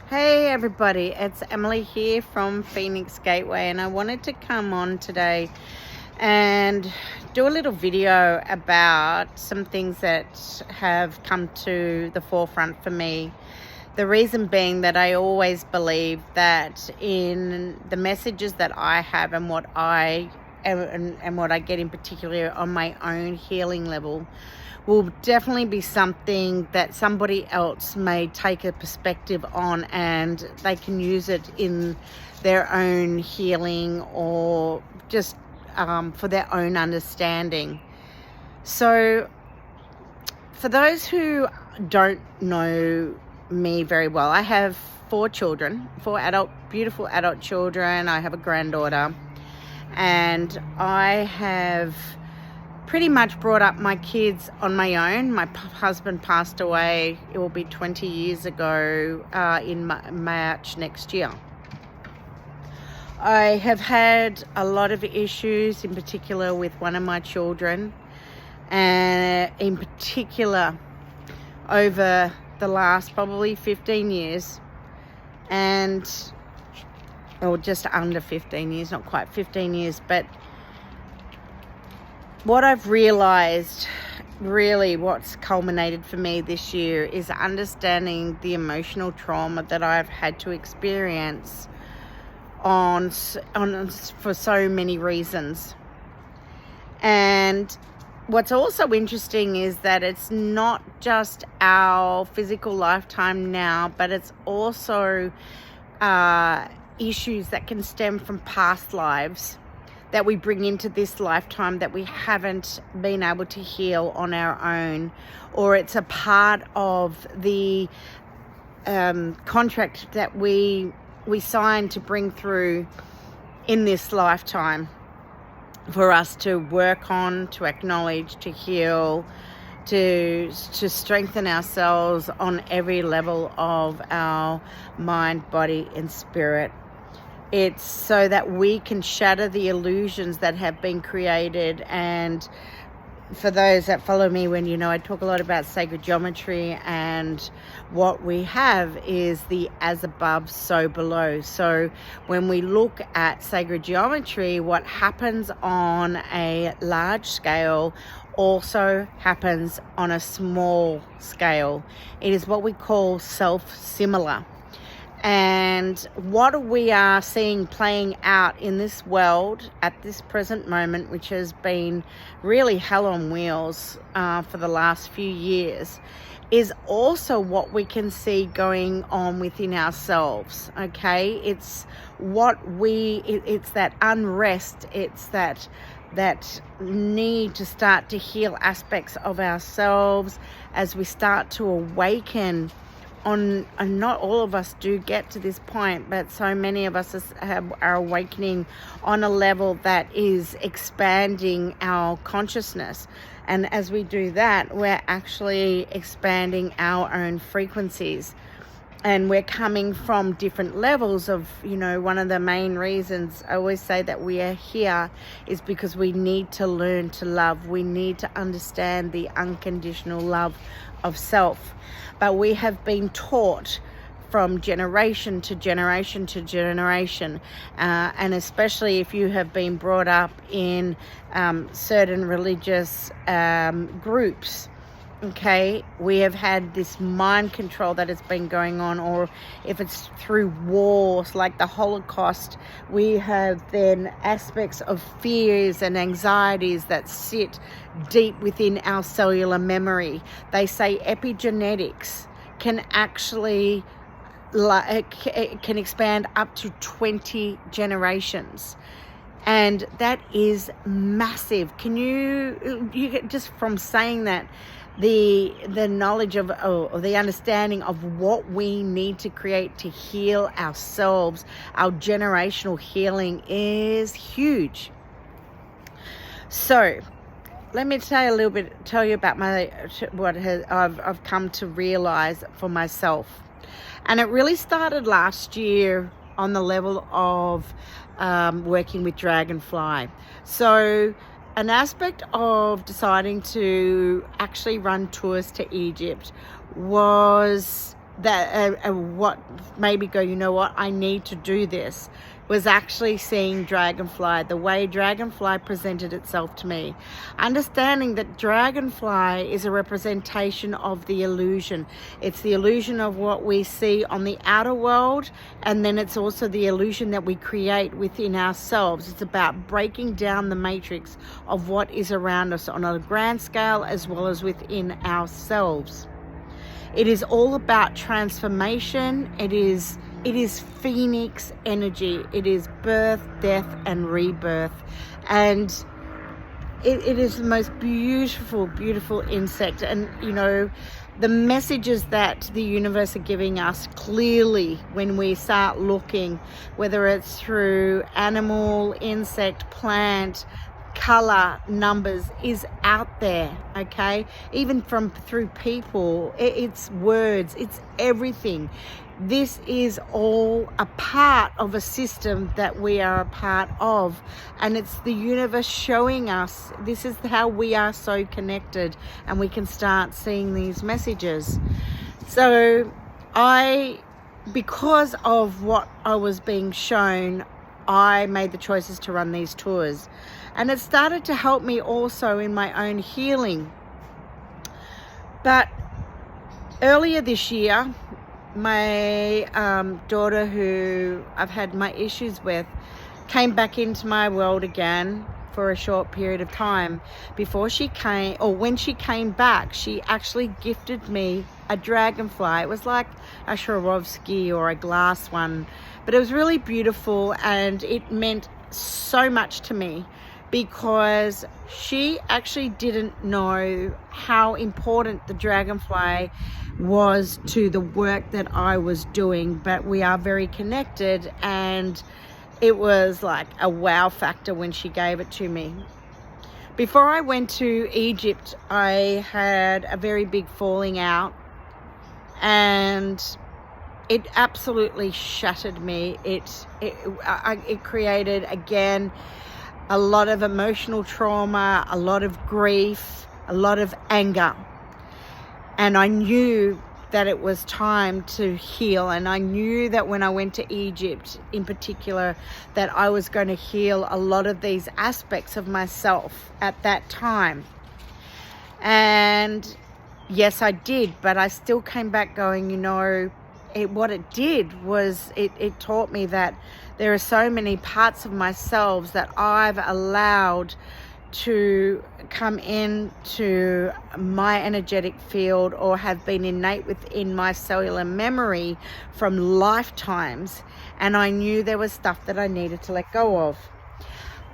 Hey everybody, it's Emily here from Phoenix Gateway, and I wanted to come on today and do a little video about some things that have come to the forefront for me. The reason being that I always believe that in the messages that I have and what I get in particular on my own healing level will definitely be something that somebody else may take a perspective on, and they can use it in their own healing or just for their own understanding. So for those who don't know me very well, I have four beautiful adult children. I have a granddaughter, and I have pretty much brought up my kids on my own. My husband passed away, it will be 20 years ago in March next year. I have had a lot of issues, in particular with one of my children, and in particular over the last probably 15 years, or just under 15 years, not quite 15 years, but what I've realized, really what's culminated for me this year, is understanding the emotional trauma that I've had to experience for so many reasons. And what's also interesting is that it's not just our physical lifetime now, but it's also issues that can stem from past lives that we bring into this lifetime that we haven't been able to heal on our own, or it's a part of the contract that we signed to bring through in this lifetime for us to work on, to acknowledge, to heal, to strengthen ourselves on every level of our mind, body, and spirit. It's so that we can shatter the illusions that have been created. And for those that follow me, I talk a lot about sacred geometry, and what we have is the as above, so below. So when we look at sacred geometry, what happens on a large scale also happens on a small scale. It is what we call self-similar. And what we are seeing playing out in this world at this present moment, which has been really hell on wheels for the last few years, is also what we can see going on within ourselves. Okay, it's it's that unrest, it's that need to start to heal aspects of ourselves as we start to awaken. And not all of us do get to this point, but so many of us are awakening on a level that is expanding our consciousness. And as we do that, we're actually expanding our own frequencies. And we're coming from different levels of, one of the main reasons I always say that we are here is because we need to learn to love. We need to understand the unconditional love of self. But we have been taught from generation to generation to generation, and especially if you have been brought up in certain religious groups, okay, we have had this mind control that has been going on, or if it's through wars like the Holocaust, we have then aspects of fears and anxieties that sit deep within our cellular memory. They say epigenetics can actually can expand up to 20 generations. And that is massive. Can you get, just from saying that, the knowledge of, or the understanding of what we need to create to heal ourselves, our generational healing, is huge. So let me tell you about I've come to realize for myself. And it really started last year on the level of working with Dragonfly. So an aspect of deciding to actually run tours to Egypt was what made me go, you know what, I need to do this, was actually seeing Dragonfly, the way Dragonfly presented itself to me. Understanding that Dragonfly is a representation of the illusion. It's the illusion of what we see on the outer world, and then it's also the illusion that we create within ourselves. It's about breaking down the matrix of what is around us on a grand scale as well as within ourselves. It is all about transformation. It is Phoenix energy. It is birth, death, and rebirth. And it is the most beautiful, beautiful insect. And, you know, the messages that the universe are giving us clearly when we start looking, whether it's through animal, insect, plant, color, numbers, is out there, okay? Even through people, it's words, it's everything. This is all a part of a system that we are a part of, and it's the universe showing us this is how we are so connected, and we can start seeing these messages. So because of what I was being shown, I made the choices to run these tours, and it started to help me also in my own healing. But earlier this year, my daughter, who I've had my issues with, came back into my world again for a short period of time. When she came back, she actually gifted me a dragonfly. It was like a Swarovski or a glass one, but it was really beautiful, and it meant so much to me because she actually didn't know how important the dragonfly was to the work that I was doing, but we are very connected, and it was like a wow factor when she gave it to me. Before I went to Egypt, I had a very big falling out, and it absolutely shattered me. It created, again, a lot of emotional trauma, a lot of grief, a lot of anger. And I knew that it was time to heal. And I knew that when I went to Egypt in particular, that I was going to heal a lot of these aspects of myself at that time. And yes, I did, but I still came back going, you know, what it did was it taught me that there are so many parts of myself that I've allowed to come into my energetic field or have been innate within my cellular memory from lifetimes, and I knew there was stuff that I needed to let go of.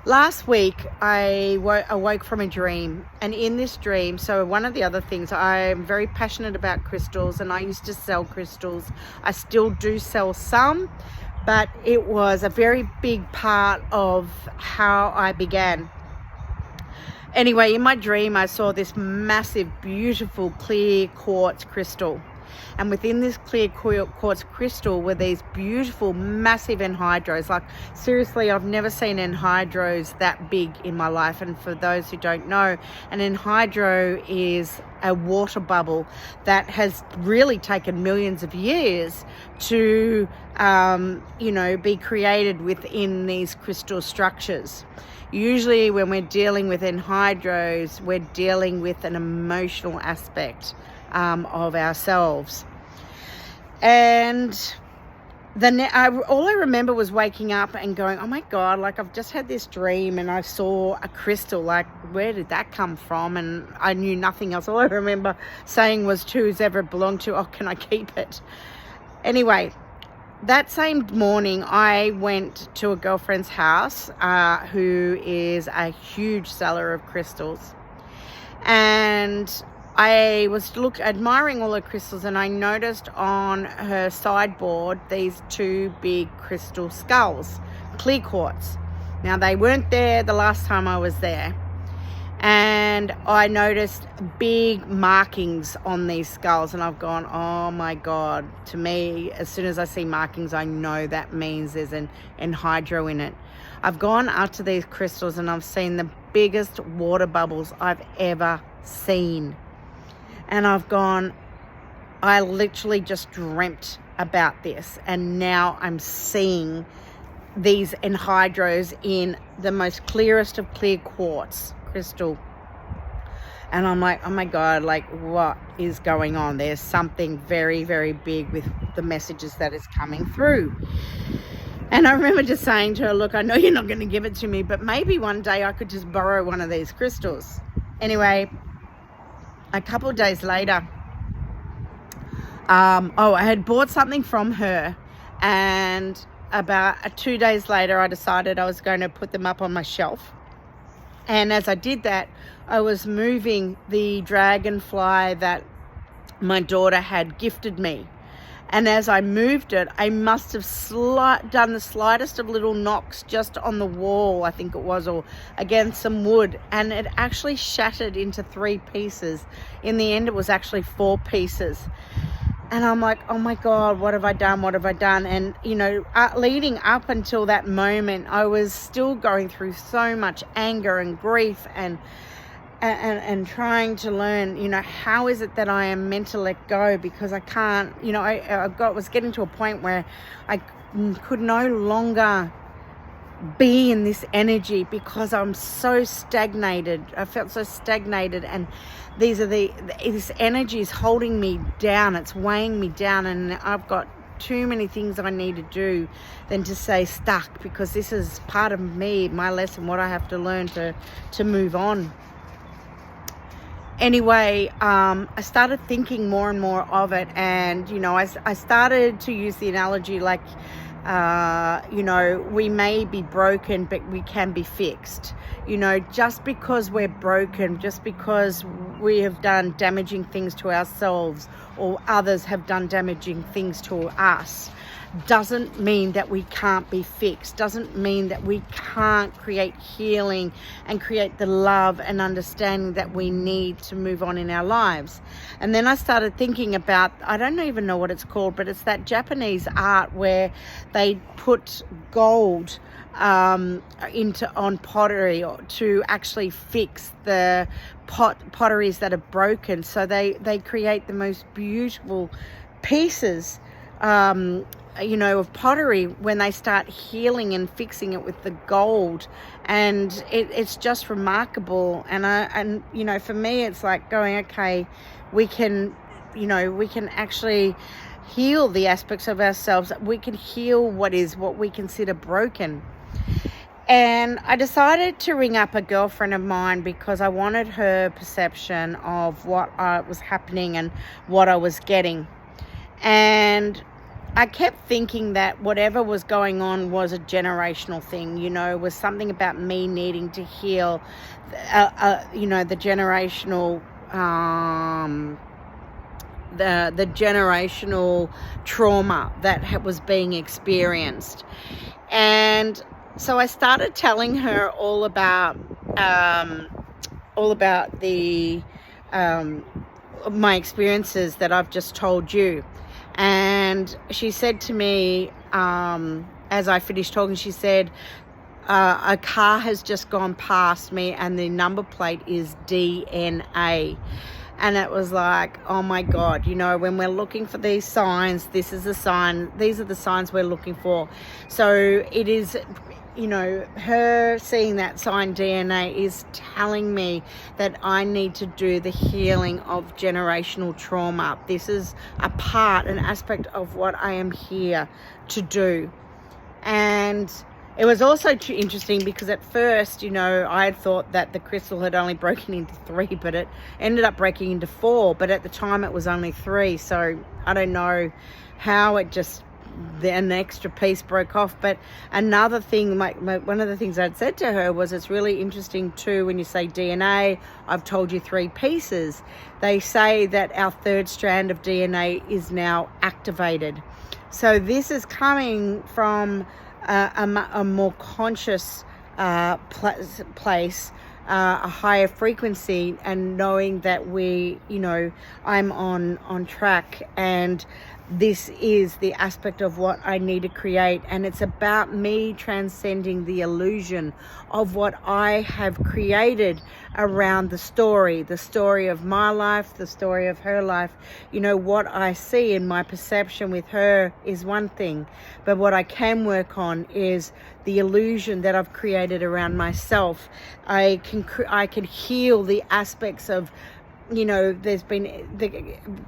Last week, I awoke from a dream, and in this dream, so one of the other things, I'm very passionate about crystals, and I used to sell crystals. I still do sell some, but it was a very big part of how I began. Anyway, in my dream, I saw this massive, beautiful, clear quartz crystal. And within this clear quartz crystal were these beautiful, massive anhydros. Like, seriously, I've never seen anhydros that big in my life. And for those who don't know, an anhydro is a water bubble that has really taken millions of years to, be created within these crystal structures. Usually when we're dealing with anhydros, we're dealing with an emotional aspect of ourselves. And then all I remember was waking up and going, oh my God, like, I've just had this dream and I saw a crystal. Like, where did that come from? And I knew nothing else. All I remember saying was, to who's ever belonged to, oh, can I keep it? Anyway, that same morning, I went to a girlfriend's house who is a huge seller of crystals. And I was admiring all the crystals, and I noticed on her sideboard these two big crystal skulls, clear quartz. Now, they weren't there the last time I was there. And I noticed big markings on these skulls, and I've gone, oh my God. To me, as soon as I see markings, I know that means there's an anhydro in it. I've gone up to these crystals and I've seen the biggest water bubbles I've ever seen. And I've gone, I literally just dreamt about this, and now I'm seeing these anhydros in the most clearest of clear quartz crystal. And I'm like, oh my God, like, what is going on? There's something very, very big with the messages that is coming through. And I remember just saying to her, look, I know you're not going to give it to me, but maybe one day I could just borrow one of these crystals. Anyway, a couple of days later, I had bought something from her, and about 2 days later, I decided I was going to put them up on my shelf. And as I did that, I was moving the dragonfly that my daughter had gifted me. And as I moved it, I must have done the slightest of little knocks just on the wall, I think it was, or against some wood. And it actually shattered into 3 pieces. In the end, it was actually 4 pieces. And I'm like, oh my God, what have I done? What have I done? And, you know, leading up until that moment, I was still going through so much anger and grief and trying to learn, you know, how is it that I am meant to let go? Because I can't, you know, I was getting to a point where I could no longer be in this energy because I'm so stagnated. I felt so stagnated, and this energy is holding me down. It's weighing me down, and I've got too many things I need to do than to stay stuck, because this is part of me, my lesson, what I have to learn to move on. Anyway, I started thinking more and more of it, and, you know, I started to use the analogy like, you know, we may be broken, but we can be fixed. You know, just because we're broken, just because we have done damaging things to ourselves or others have done damaging things to us, doesn't mean that we can't be fixed, doesn't mean that we can't create healing and create the love and understanding that we need to move on in our lives. And then I started thinking about, I don't even know what it's called, but it's that Japanese art where they put gold on pottery to actually fix the potteries that are broken. So they create the most beautiful pieces, you know, of pottery when they start healing and fixing it with the gold, and it's just remarkable. And you know, for me, it's like going, okay, we can actually heal the aspects of ourselves. We can heal what we consider broken. And I decided to ring up a girlfriend of mine because I wanted her perception of what was happening and what I was getting. And I kept thinking that whatever was going on was a generational thing, you know, was something about me needing to heal, you know, the generational, the generational trauma that was being experienced. And so I started telling her all about the my experiences that I've just told you. And she said to me, as I finished talking, she said, a car has just gone past me and the number plate is DNA. And it was like, oh my God, you know, when we're looking for these signs, this is a sign, these are the signs we're looking for. So it is, you know, her seeing that sign DNA is telling me that I need to do the healing of generational trauma. This is an aspect of what I am here to do. And it was also interesting because at first, you know, I had thought that the crystal had only broken into 3, but it ended up breaking into 4. But at the time it was only 3. So I don't know how it just, an extra piece broke off. But another thing, one of the things I'd said to her was, it's really interesting too when you say DNA, I've told you 3 pieces. They say that our 3rd strand of DNA is now activated. So this is coming from a more conscious place, a higher frequency, and knowing that we, you know, I'm on track, and this is the aspect of what I need to create, and it's about me transcending the illusion of what I have created around the story of my life, the story of her life. You know, what I see in my perception with her is one thing, but what I can work on is the illusion that I've created around myself. I can heal the aspects of, you know, there's been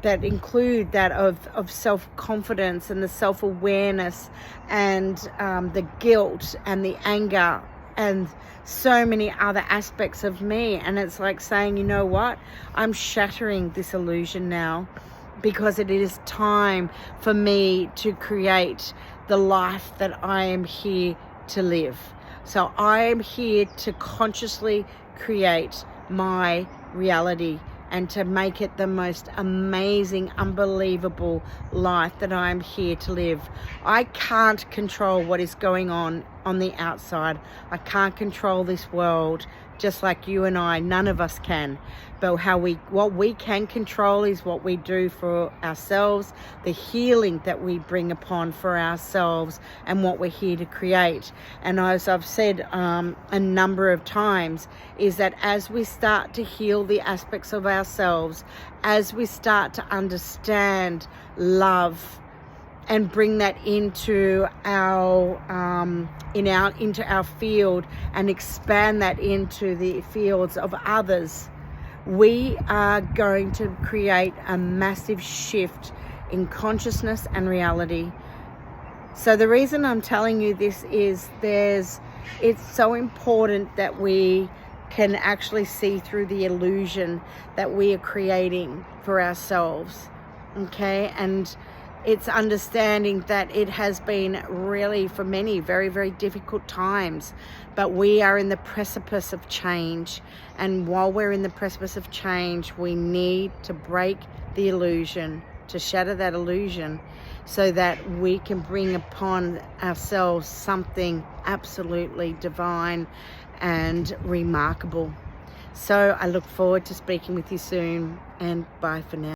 that include that of self-confidence and the self-awareness and the guilt and the anger and so many other aspects of me. And it's like saying, you know what, I'm shattering this illusion now, because it is time for me to create the life that I am here to live. So I am here to consciously create my reality and to make it the most amazing, unbelievable life that I'm here to live. I can't control what is going on the outside. I can't control this world, just like you and I, none of us can. But what we can control is what we do for ourselves, the healing that we bring upon for ourselves, and what we're here to create. And as I've said a number of times, is that as we start to heal the aspects of ourselves, as we start to understand love and bring that into our field and expand that into the fields of others, we are going to create a massive shift in consciousness and reality. So the reason I'm telling you this is it's so important that we can actually see through the illusion that we are creating for ourselves, okay? And it's understanding that it has been really, for many, very, very difficult times, but we are in the precipice of change. And while we're in the precipice of change, we need to break the illusion, to shatter that illusion, so that we can bring upon ourselves something absolutely divine and remarkable. So I look forward to speaking with you soon, and bye for now.